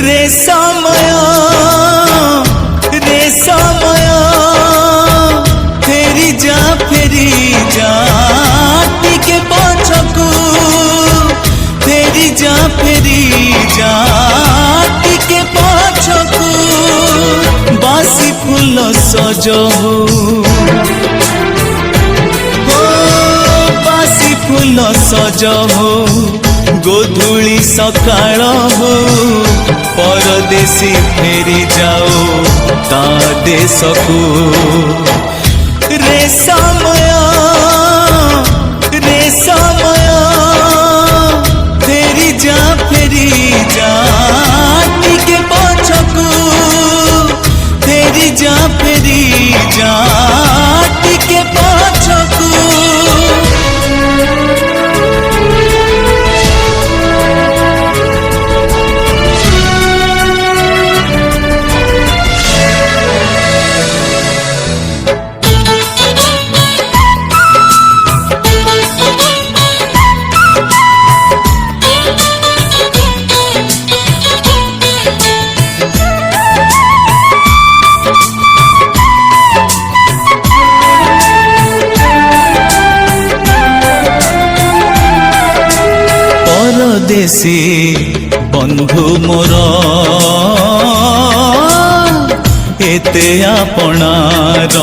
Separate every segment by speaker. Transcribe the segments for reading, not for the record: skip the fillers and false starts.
Speaker 1: रे समय फेरी जा टिके पछकू फेरी जा टिके पछकू बासी फूल सज हो बासी फूल सज हो गोधूली सकाळ हो परदेसी फेरी जाओ ता देशकू रे समय फेरी जा टिके पछकू फेरी जा टिके पछकू परदेसी बंधु मोर एते आपणार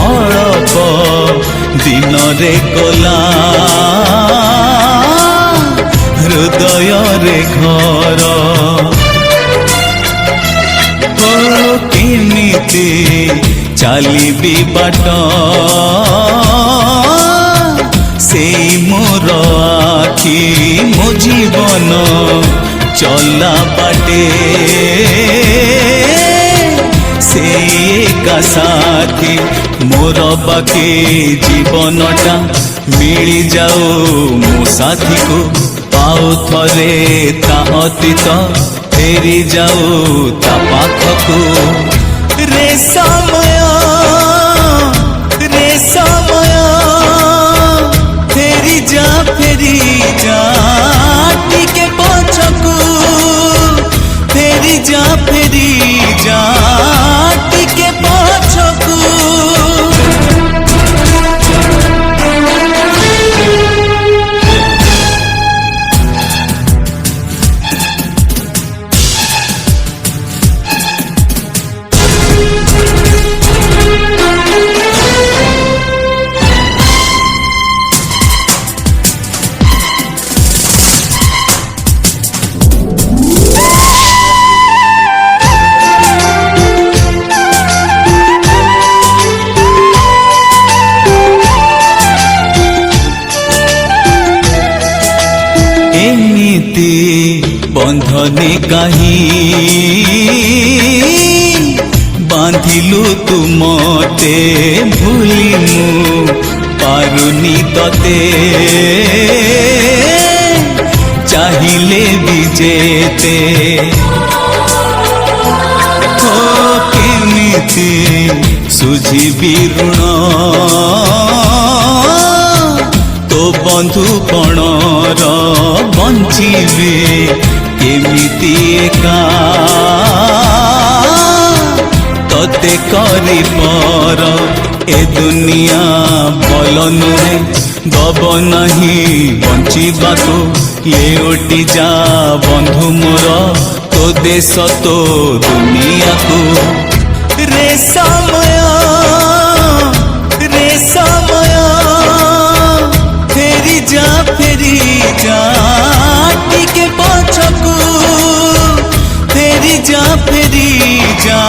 Speaker 1: अळप दिन रे गला हृदय रे घर केमिति चलिबी बाट से मोर आखि मो जीवन चला बाटे से एका साथी मोर बाकी जीवनटा मिली जाओ मो साथी को पाओ थरे ता अतीत फेरी जाओ ता पाखकू रे समय फेरी जा टिके पछकू फेरी जा टिके पछकू बंधने कहीं बांधिलु तुमते भूली मु पारुनी तते चाहिले भी जेते केमिति सुझिबी ऋण तो बंधु कणर बंचिबे केमिति एका तते करी पर ए दुनिया भल नुहे दब नहीं बंचिबाको लेउटी जा बंधु मोर तो देश तो दुनिया को रे समय फेरी जा टिके पछकू फेरी जा